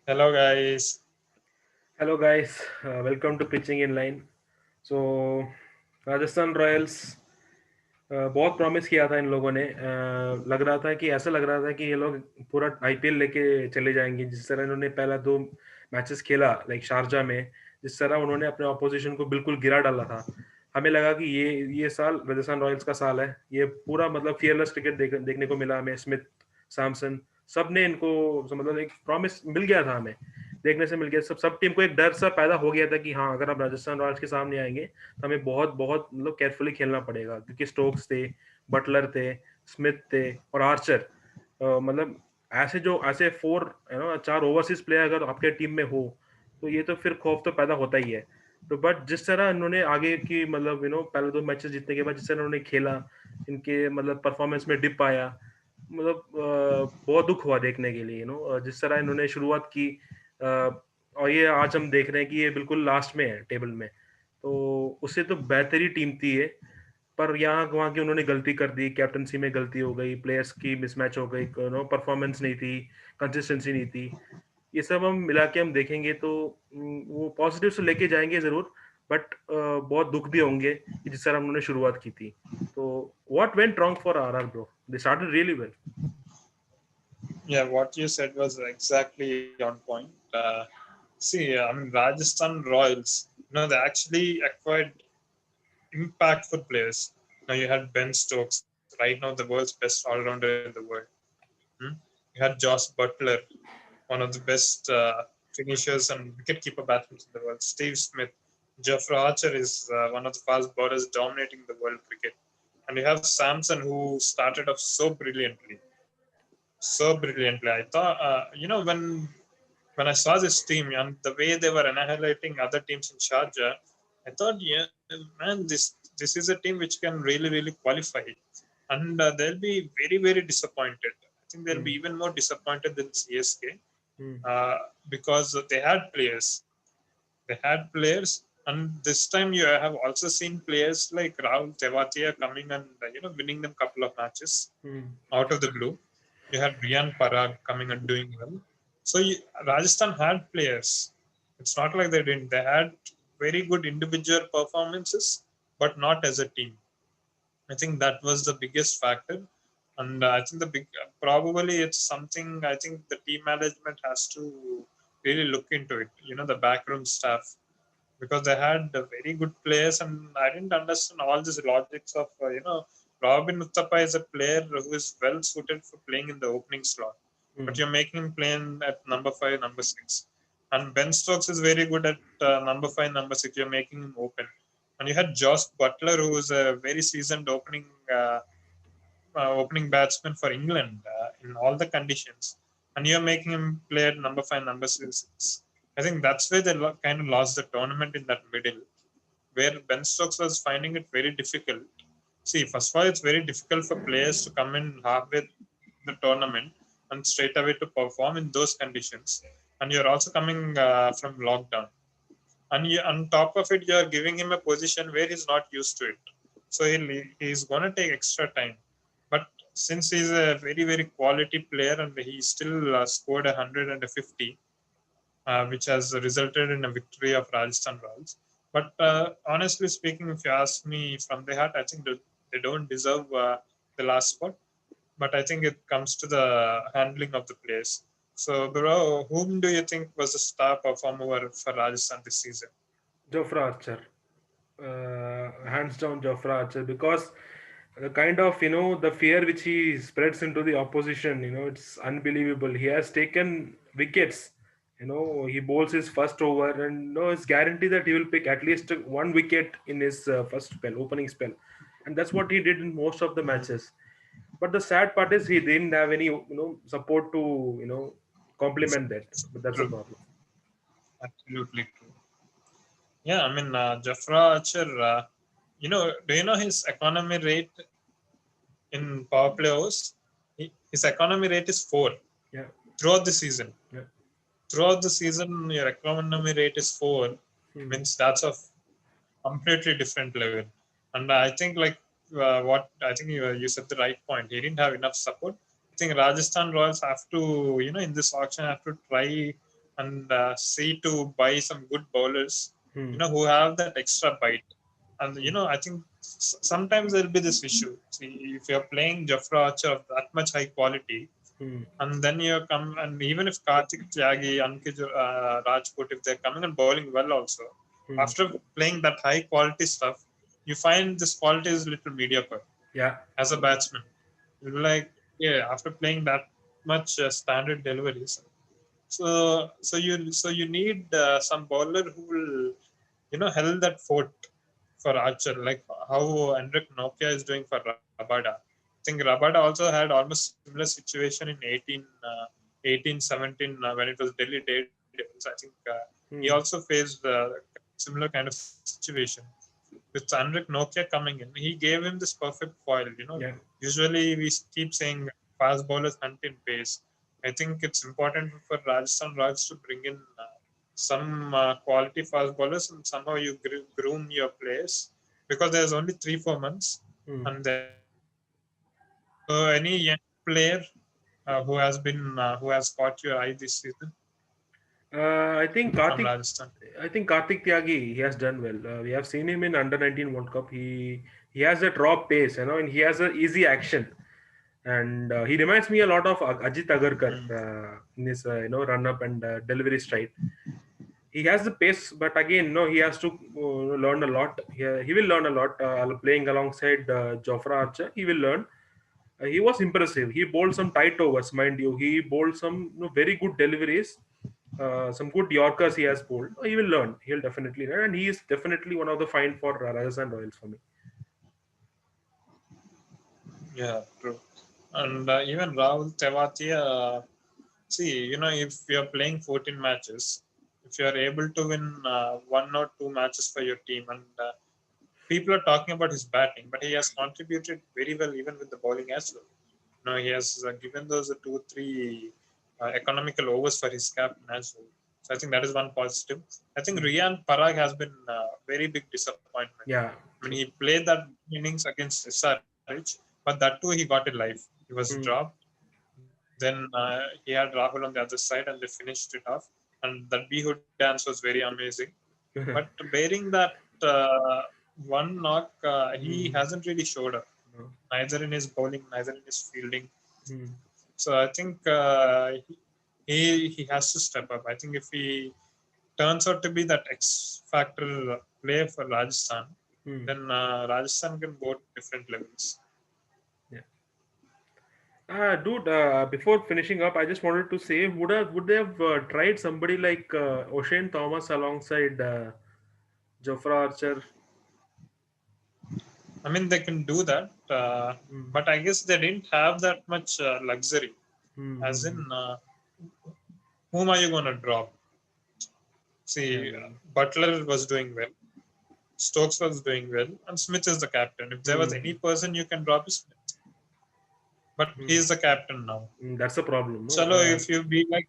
Hello guys. Hello guys, welcome to pitching in line. So Rajasthan Royals बहुत promise किया था इन लोगों ने। लग रहा था कि ऐसा लग रहा था कि ये लोग पूरा आईपीएल लेके चले जाएंगे। जिस तरह इन्होंने पहला दो मैचेस खेला लाइक शारजा में, जिस तरह उन्होंने अपने ऑपोजिशन को बिल्कुल गिरा डाला था, हमें लगा कि ये साल राजस्थान रॉयल्स का साल है। ये पूरा मतलब फियरलेस क्रिकेट देखने को मिला हमें। स्मिथ, सैमसन, सब ने इनको मतलब एक प्रॉमिस मिल गया था हमें, देखने से मिल गया। सब सब टीम को एक डर सा पैदा हो गया था कि हाँ, अगर हम राजस्थान रॉयल्स के सामने आएंगे तो हमें बहुत बहुत मतलब केयरफुली खेलना पड़ेगा, क्योंकि स्टोक्स थे, बटलर थे, स्मिथ थे और आर्चर। मतलब ऐसे फोर चार ओवरसीज प्लेयर अगर आपके टीम में हो तो ये तो फिर खौफ तो पैदा होता ही है। तो बट जिस तरह इन्होंने आगे की मतलब पहले दो मैचेस जीतने के बाद जिस तरह उन्होंने खेला, इनके मतलब परफॉर्मेंस में डिप आया। मतलब बहुत दुख हुआ देखने के लिए। जिस तरह इन्होंने शुरुआत की, अ, और ये आज हम देख रहे हैं कि ये बिल्कुल लास्ट में है टेबल में। तो उससे तो बेहतरी टीम थी ये। पर यहाँ वहाँ की उन्होंने गलती कर दी, कैप्टनसी में गलती हो गई, प्लेयर्स की मिसमैच हो गई, परफॉर्मेंस नहीं थी, कंसिस्टेंसी नहीं थी। ये सब हम मिला के हम देखेंगे तो वो पॉजिटिव से लेके जाएंगे जरूर। बट बहुत दुख भी होंगे कि जिस तरह उन्होंने शुरुआत की थी। तो what went wrong for RR bro? They started really well. Yeah, what you said was exactly on point. See, I mean Rajasthan Royals. They actually acquired impactful players. Now you had Ben Stokes, right now the world's best all-rounder in the world. Hmm? You had Josh Butler, one of the best finishers and wicketkeeper batsmen in the world. Steve Smith, Jeffrey Archer is one of the fast bowlers dominating the world cricket. And you have Samson, who started off so brilliantly. I thought, when I saw this team and the way they were annihilating other teams in Sharjah, I thought, yeah, man, this is a team which can really qualify, and they'll be very disappointed. I think they'll be Hmm. even more disappointed than CSK Hmm. because they had players. They had players, and this time you have also seen players like Rahul Tewatia coming and winning them couple of matches Hmm. out of the blue. You had Riyan Parag coming and doing well. So Rajasthan had players. It's not like they didn't. They had very good individual performances, but not as a team. I think that was the biggest factor, and I think probably it's something I think the team management has to really look into it. The backroom staff, because they had very good players, and I didn't understand all these logics of Robin Uthappa is a player who is well suited for playing in the opening slot, but Hmm. you're making him play at number 5, number 6, and Ben Stokes is very good at number 5, number 6. You're making him open, and you had Josh Butler, who is a very seasoned opening batsman for England in all the conditions, and you're making him play at number 5, number 6. I think that's where they kind of lost the tournament in that middle, where Ben Stokes was finding it very difficult. See, first of all, it's very difficult for players to come in halfway the tournament and straight away to perform in those conditions. And you're also coming from lockdown. And on top of it, you're giving him a position where he's not used to it. So he's going to take extra time. But since he's a very quality player and he still scored 150, which has resulted in a victory of Rajasthan Royals. But honestly speaking, if you ask me from the heart, I think they don't deserve the last spot. But I think it comes to the handling of the players. So, bro, whom do you think was the star performer for Rajasthan this season? Jofra Archer, hands down Jofra Archer, because the kind of the fear which he spreads into the opposition, it's unbelievable. He has taken wickets. He bowls his first over, and it's guaranteed that he will pick at least one wicket in his first opening spell, and that's what he did in most of the Mm, matches. But the sad part is he didn't have any support to complement that. But that's the true, problem. absolutely true. Yeah, I mean, Jafra Archer, do you know his economy rate in power play overs? His economy rate is 4 Yeah. throughout the season. Yeah. Throughout the season, your economy rate is 4, Hmm. means that's of completely different level. And I think like what I think you said the right point. He didn't have enough support. I think Rajasthan Royals have to in this auction have to try and see to buy some good bowlers, Hmm. who have that extra bite. And Hmm. I think sometimes there'll be this issue. See, if you're playing Jafra Archer of that much high quality, Hmm. and then you come, and even if Karthik Tyagi, Ankit Rajput, if they're coming and bowling well also, Hmm. after playing that high quality stuff, you find this quality is a little mediocre Yeah. as a batsman. You're like, yeah, after playing that much standard deliveries, so you need some bowler who will held that fort for Archer, like how Enric Nokia is doing for Rabada. I think Rabada also had almost similar situation in 17 when it was Delhi Daredevils. I think he Hmm. also faced similar kind of situation. With Enric Nokia coming in, he gave him this perfect foil. Yeah. Usually we keep saying fast bowlers hunt in pace. I think it's important for Rajasthan Royals to bring in some quality fast bowlers, and somehow you groom your players, because there's only 3-4 months Hmm. and they're going to be gone. So any young player who has caught your eye this season I think from Karthik. Rajasthan? I think Karthik Tyagi, he has done well. We have seen him in under 19 World Cup. He has that raw pace, and he has a easy action. And he reminds me a lot of Ajit Agarkar Mm. in his run up and delivery stride. He has the pace, but again, no, he has to learn a lot. He will learn a lot playing alongside Jofra Archer. He will learn. He was impressive. He bowled some tight overs, mind you. He bowled some very good deliveries, some good Yorkers he has bowled. He will learn. He'll definitely learn, and he is definitely one of the find for Rajasthan Royals for me. Yeah, true. And even Rahul Tewatia, see, if you're playing 14 matches, if you're able to win 1 or 2 matches for your team, and people are talking about his batting, but he has contributed very well even with the bowling as well. He has given those 2-3 economical overs for his captain as well. So I think that is one positive. I think Hmm. Riyan Parag has been very big disappointment. Yeah, I mean, true. he played that innings against SRH, but that too he got it live. He was Hmm. dropped. Then he had Rahul on the other side, and they finished it off. And that Bihu dance was very amazing. But bearing that one knock, he Hmm. hasn't really showed up, No. neither in his bowling, neither in his fielding. Hmm. So I think he has to step up. I think if he turns out to be that X factor player for Rajasthan, Hmm. then Rajasthan can go to different levels. Yeah. Dude, before finishing up, I just wanted to say, would they have tried somebody like O'Shane Thomas alongside Jofra Archer? I mean, they can do that, Hmm. but I guess they didn't have that much luxury. Hmm. Hmm. As in, Hmm. whom are you going to drop? Yeah. See, Butler was doing well, Stokes was doing well, and Smith is the captain. If there was Hmm. any person you can drop, is Smith. But Hmm. he is the captain now. That's a problem, no? Chalo, if you be like,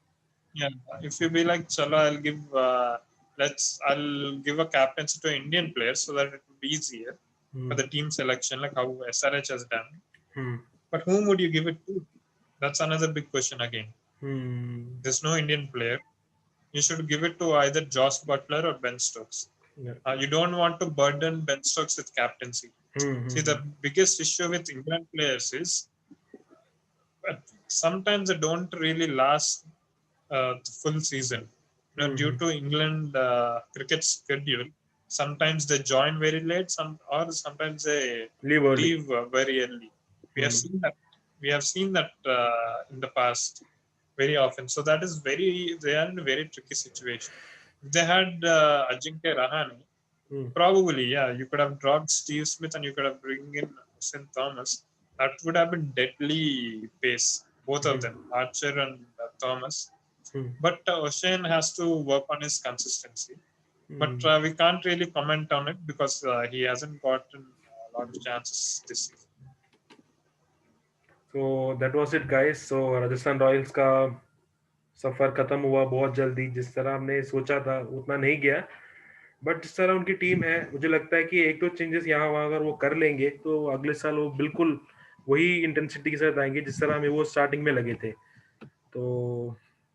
yeah, if you be like, chalo, I'll give a captaincy to an Indian player so that it will be easier Hmm. for the team selection, like how SRH has done. Hmm. But whom would you give it to? That's another big question again. Hmm. There's no Indian player. You should give it to either Josh Butler or Ben Stokes. Yeah. You don't want to burden Ben Stokes with captaincy. Hmm. Hmm. See, Hmm. the biggest issue with England players is sometimes they don't really last the full season. Hmm. Due Hmm. to England cricket schedule, sometimes they join very late, or sometimes they Leave early. leave very early. We have Hmm. seen that. We have seen that in the past very often. So that is they are in a very tricky situation. If they had Ajinkya Rahane, Hmm. probably, yeah, you could have dropped Steve Smith and you could have bring in St. Thomas. That would have been deadly pace, both of Hmm. them, Archer and Thomas. Hmm. But O'Shane has to work on his consistency. But Hmm. we can't really comment on it because he hasn't gotten a lot of chances this season. So that was it, guys. So Rajasthan Royals का सफर खत्म हुआ बहुत जल्दी. जिस तरह हमने सोचा था उतना नहीं गया, बट जिस तरह उनकी टीम है, मुझे लगता है कि एक दो चेंजेस यहाँ वहाँ अगर वो कर लेंगे तो अगले साल वो बिल्कुल वही इंटेंसिटी के साथ आएंगे जिस तरह हमें वो स्टार्टिंग में लगे थे. तो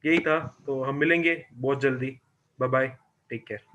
यही था, तो हम मिलेंगे बहुत जल्दी। Bye bye, take care.